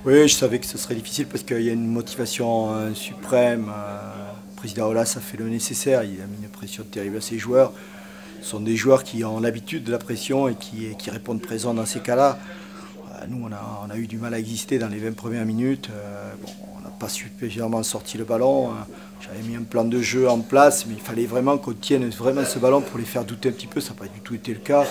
Oui, je savais que ce serait difficile parce qu'il y a une motivation suprême. Le président Aulas a fait le nécessaire, il a mis une pression terrible à ses joueurs. Ce sont des joueurs qui ont l'habitude de la pression et qui répondent présents dans ces cas-là. Nous, on a eu du mal à exister dans les 20 premières minutes. Bon, on n'a pas suffisamment sorti le ballon. J'avais mis un plan de jeu en place, mais il fallait vraiment qu'on tienne vraiment ce ballon pour les faire douter un petit peu. Ça n'a pas du tout été le cas.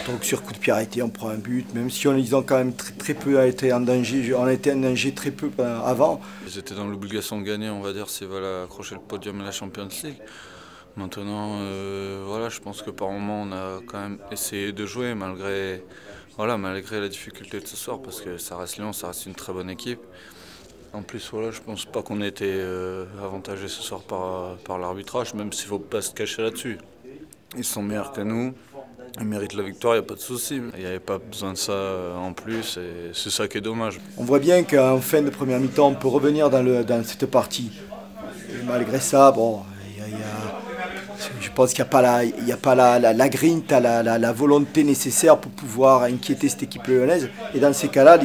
Donc sur coup de pied arrêté, on prend un but, même si ils ont quand même très peu été en danger. On a été en danger très peu avant. Ils étaient dans l'obligation de gagner, on va dire, c'est voilà, accrocher le podium à la Champions League. Maintenant, voilà, je pense que par moment, on a quand même essayé de jouer malgré la difficulté de ce soir, parce que ça reste Lyon, ça reste une très bonne équipe. En plus, voilà, je pense pas qu'on ait été avantagé ce soir par l'arbitrage, même s'il ne faut pas se cacher là-dessus. Ils sont meilleurs que nous, ils méritent la victoire, il n'y a pas de souci. Il n'y avait pas besoin de ça en plus, et c'est ça qui est dommage. On voit bien qu'en fin de première mi-temps, on peut revenir dans cette partie. Et malgré ça, bon, je pense qu'il n'y a pas la grinta, la volonté nécessaire pour pouvoir inquiéter cette équipe lyonnaise. Et dans ces cas-là,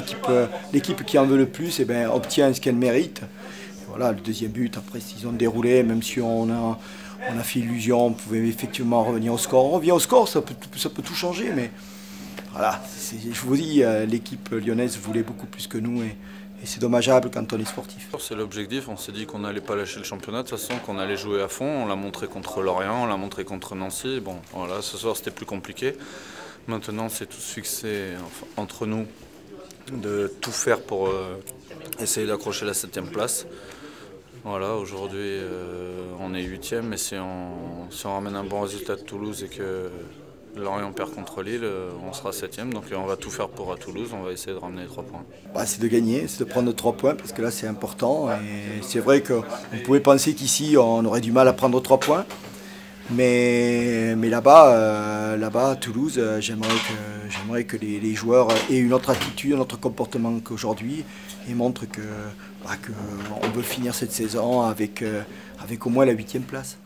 l'équipe qui en veut le plus obtient ce qu'elle mérite. Et voilà, le deuxième but, après, ils ont déroulé, même si on a fait illusion, on pouvait effectivement revenir au score. On revient au score, ça peut tout changer, mais voilà, je vous dis, l'équipe lyonnaise voulait beaucoup plus que nous. Et c'est dommageable quand on est sportif. C'est l'objectif, on s'est dit qu'on n'allait pas lâcher le championnat, de toute façon qu'on allait jouer à fond, on l'a montré contre Lorient, on l'a montré contre Nancy, bon voilà, ce soir c'était plus compliqué. Maintenant c'est tout se fixer entre nous, de tout faire pour essayer d'accrocher la 7e place. Voilà, aujourd'hui on est 8e, mais si on ramène un bon résultat de Toulouse et que Lorient perd contre Lille, on sera 7e, donc on va tout faire pour à Toulouse, on va essayer de ramener les 3 points. C'est de gagner, c'est de prendre 3 points, parce que là c'est important. Et c'est vrai qu'on pouvait penser qu'ici on aurait du mal à prendre 3 points. Mais là-bas, à Toulouse, j'aimerais que les joueurs aient une autre attitude, un autre comportement qu'aujourd'hui, et montrent qu'on veut finir cette saison avec au moins la 8e place.